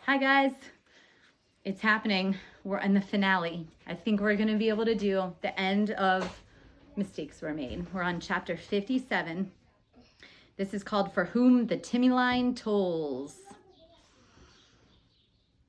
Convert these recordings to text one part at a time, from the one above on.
Hi guys, it's happening. We're in the finale. I think we're going to be able to do the end of Mistakes Were Made. We're on chapter 57. This is called For Whom the Timmy Line Tolls.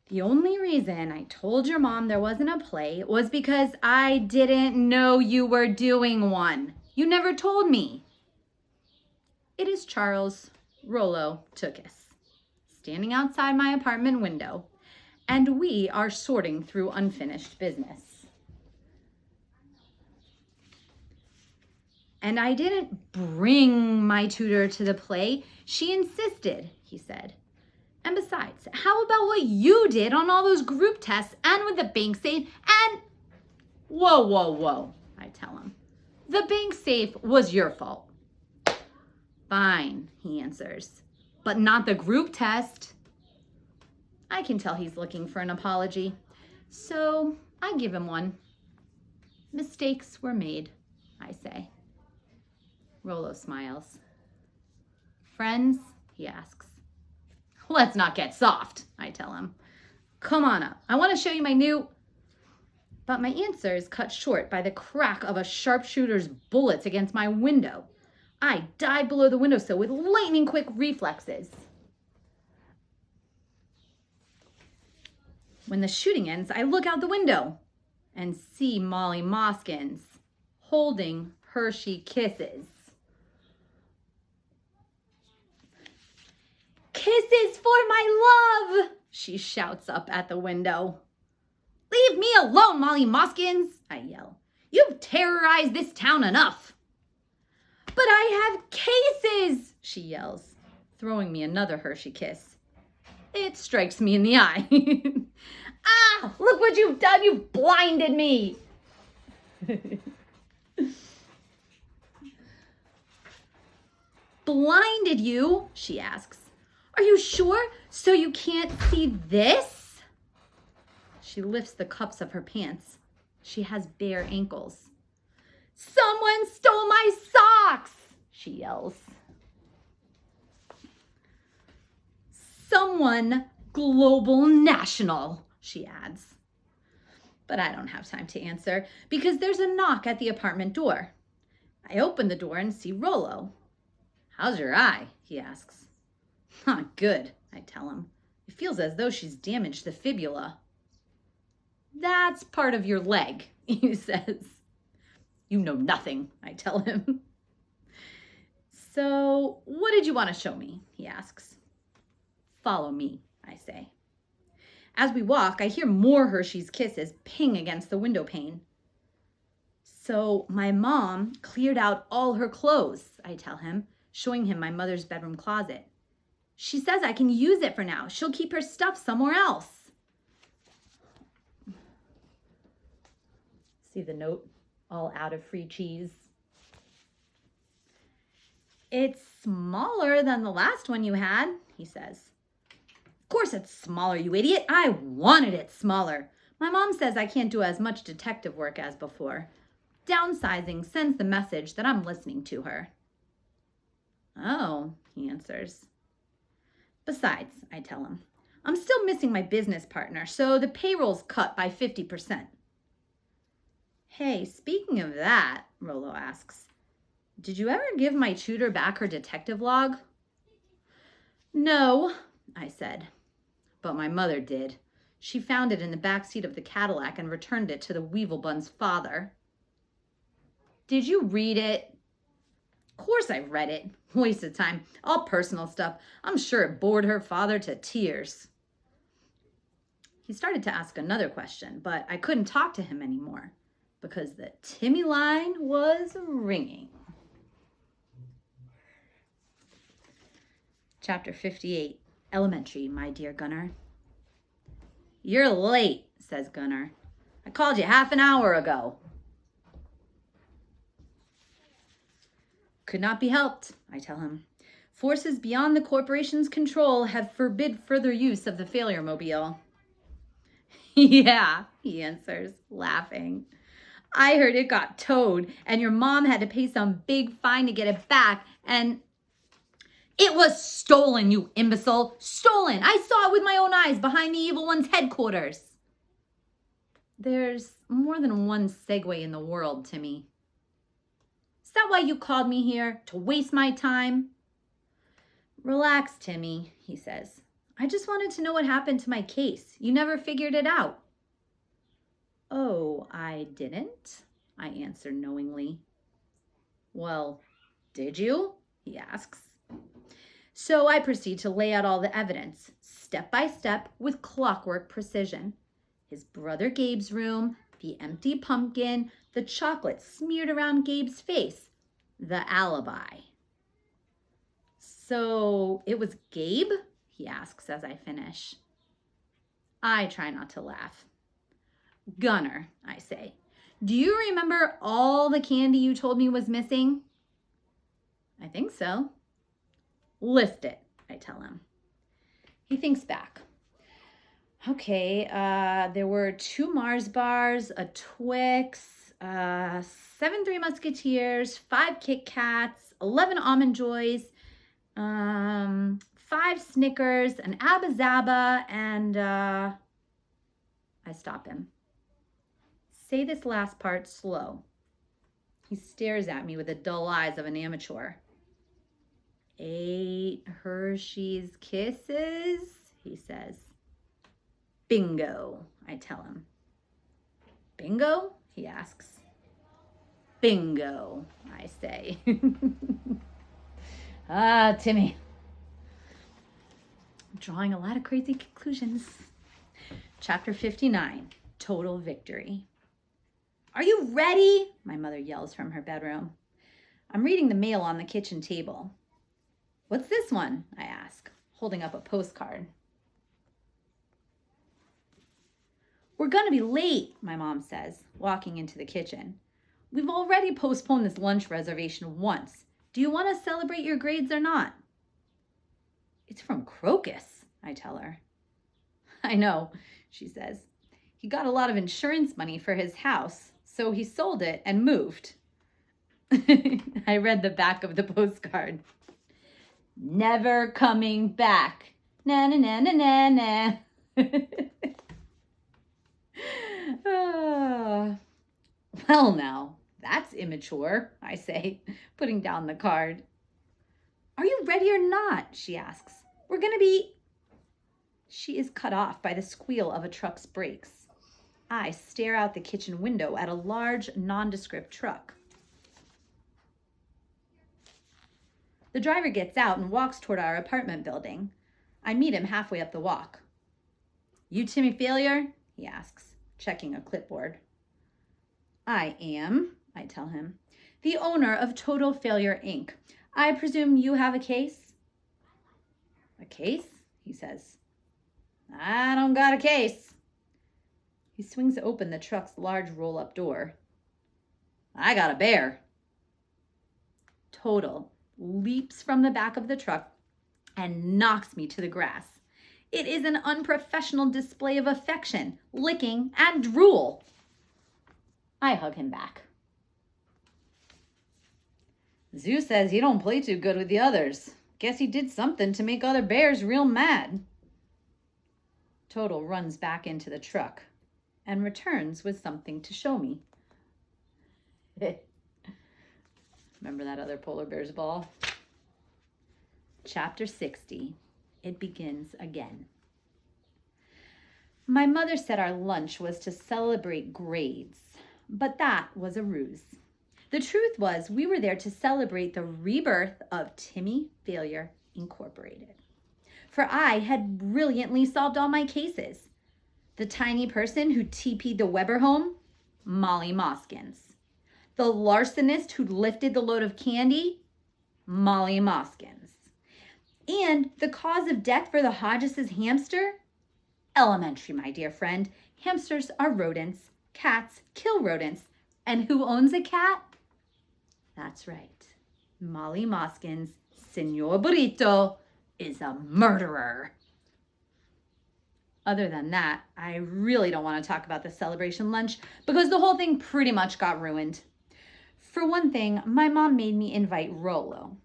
The only reason I told your mom there wasn't a play was because I didn't know you were doing one. You never told me. It is Charles Rollo Tookus, standing outside my apartment window, and we are sorting through unfinished business. And I didn't bring my tutor to the play. She insisted, he said. And besides, how about what you did on all those group tests and with the bank safe and... Whoa, I tell him. The bank safe was your fault. Fine, he answers, but not the group test. I can tell he's looking for an apology, so I give him one. Mistakes were made, I say. Rollo smiles. Friends, he asks. Let's not get soft, I tell him. Come on up. I want to show you my new... But my answer is cut short by the crack of a sharpshooter's bullets against my window. I dive below the windowsill with lightning-quick reflexes. When the shooting ends, I look out the window and see Molly Moskins holding Hershey Kisses. Kisses for my love, she shouts up at the window. Leave me alone, Molly Moskins, I yell. You've terrorized this town enough. But I have cases, she yells, throwing me another Hershey Kiss. It strikes me in the eye. Ah, look what you've done. You've blinded me. Blinded you? She asks. Are you sure? So you can't see this? She lifts the cuffs of her pants. She has bare ankles. Someone stole my socks, she yells. Someone global national, she adds. But I don't have time to answer because there's a knock at the apartment door. I open the door and see Rollo. How's your eye? He asks. Not good, I tell him. It feels as though she's damaged the fibula. That's part of your leg, he says. You know nothing, I tell him. So, what did you want to show me? He asks. Follow me, I say. As we walk, I hear more Hershey's Kisses ping against the window pane. So, my mom cleared out all her clothes, I tell him, showing him my mother's bedroom closet. She says I can use it for now. She'll keep her stuff somewhere else. See the note? All out of free cheese. It's smaller than the last one you had, he says. Of course it's smaller, you idiot. I wanted it smaller. My mom says I can't do as much detective work as before. Downsizing sends the message that I'm listening to her. Oh, he answers. Besides, I tell him, I'm still missing my business partner, so the payroll's cut by 50%. Hey, speaking of that, Rollo asks, did you ever give my tutor back her detective log? No, I said, but my mother did. She found it in the back seat of the Cadillac and returned it to the Weevilbun's father. Did you read it? Of course I read it. Waste of time. All personal stuff. I'm sure it bored her father to tears. He started to ask another question, but I couldn't talk to him anymore because the Timmy line was ringing. Chapter 58, Elementary, my dear Gunnar. You're late, says Gunnar. I called you half an hour ago. Could not be helped, I tell him. Forces beyond the corporation's control have forbid further use of the failure mobile. Yeah, he answers, laughing. I heard it got towed and your mom had to pay some big fine to get it back and It was stolen, you imbecile. Stolen. I saw it with my own eyes behind the evil one's headquarters. There's more than one Segway in the world, Timmy. Is that why you called me here? To waste my time? Relax, Timmy, he says. I just wanted to know what happened to my case. You never figured it out. Oh, I didn't, I answer knowingly. Well, did you? He asks. So I proceed to lay out all the evidence, step by step, with clockwork precision. His brother Gabe's room, the empty pumpkin, the chocolate smeared around Gabe's face, the alibi. So it was Gabe? He asks as I finish. I try not to laugh. Gunner, I say, do you remember all the candy you told me was missing? I think so. List it, I tell him. He thinks back. Okay, there were 2 Mars bars, a Twix, 7 Three Musketeers, 5 Kit Kats, 11 Almond Joys, 5 Snickers, an Abba Zaba, and I stop him. Say this last part slow. He stares at me with the dull eyes of an amateur. 8 Hershey's Kisses, he says. Bingo, I tell him. Bingo? He asks. Bingo, I say. Timmy. I'm drawing a lot of crazy conclusions. Chapter 59, Total Victory. Are you ready? My mother yells from her bedroom. I'm reading the mail on the kitchen table. What's this one? I ask, holding up a postcard. We're gonna be late, my mom says, walking into the kitchen. We've already postponed this lunch reservation once. Do you want to celebrate your grades or not? It's from Crocus, I tell her. I know, she says. He got a lot of insurance money for his house, so he sold it and moved. I read the back of the postcard. Never coming back. Na na na na na na. Well now, that's immature, I say, putting down the card. Are you ready or not? She asks. We're gonna be... She is cut off by the squeal of a truck's brakes. I stare out the kitchen window at a large, nondescript truck. The driver gets out and walks toward our apartment building. I meet him halfway up the walk. You Timmy Failure? He asks, checking a clipboard. I am, I tell him, the owner of Total Failure, Inc. I presume you have a case? A case? He says. I don't got a case. He swings open the truck's large roll-up door. I got a bear. Total leaps from the back of the truck and knocks me to the grass. It is an unprofessional display of affection, licking, and drool. I hug him back. Zoo says you don't play too good with the others. Guess he did something to make other bears real mad. Total runs back into the truck and returns with something to show me. Remember that other polar bear's ball? Chapter 60. It begins again. My mother said our lunch was to celebrate grades, but that was a ruse. The truth was we were there to celebrate the rebirth of Timmy Failure Incorporated. For I had brilliantly solved all my cases. The tiny person who TP'd the Weber home, Molly Moskins. The larcenist who lifted the load of candy, Molly Moskins. And the cause of death for the Hodges' hamster? Elementary, my dear friend. Hamsters are rodents. Cats kill rodents. And who owns a cat? That's right. Molly Moskins, Senor Burrito, is a murderer. Other than that, I really don't want to talk about the celebration lunch because the whole thing pretty much got ruined. For one thing, my mom made me invite Rolo.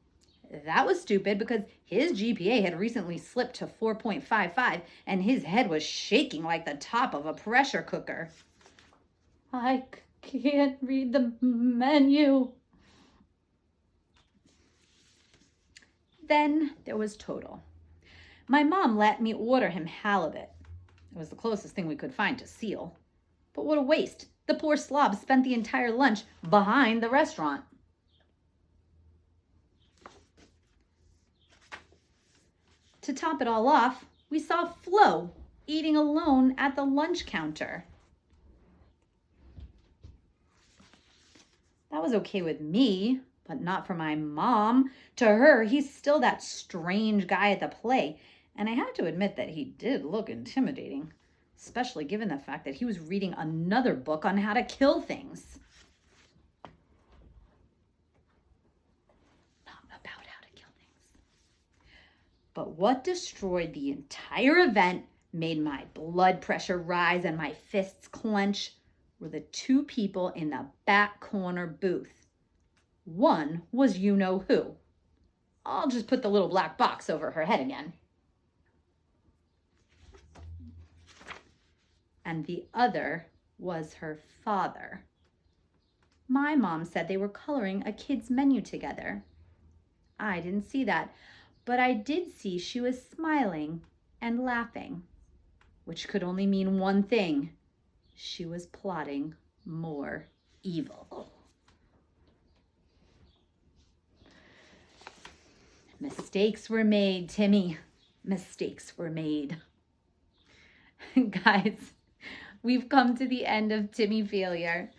That was stupid because his GPA had recently slipped to 4.55 and his head was shaking like the top of a pressure cooker. I can't read the menu. Then there was Total. My mom let me order him halibut. It was the closest thing we could find to seal. But what a waste. The poor slob spent the entire lunch behind the restaurant. To top it all off, we saw Flo eating alone at the lunch counter. That was okay with me, but not for my mom. To her, he's still that strange guy at the play. And I have to admit that he did look intimidating, especially given the fact that he was reading another book on how to kill things. Not about how to kill things. But what destroyed the entire event, made my blood pressure rise and my fists clench, were the two people in the back corner booth. One was you-know-who. I'll just put the little black box over her head again. And the other was her father. My mom said they were coloring a kid's menu together. I didn't see that, but I did see she was smiling and laughing, which could only mean one thing. She was plotting more evil. Mistakes were made, Timmy. Mistakes were made. Guys, we've come to the end of Timmy Failure.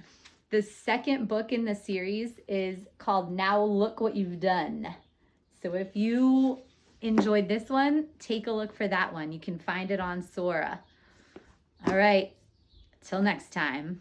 The second book in the series is called Now Look What You've Done. So if you enjoyed this one, take a look for that one. You can find it on Sora. All right, till next time.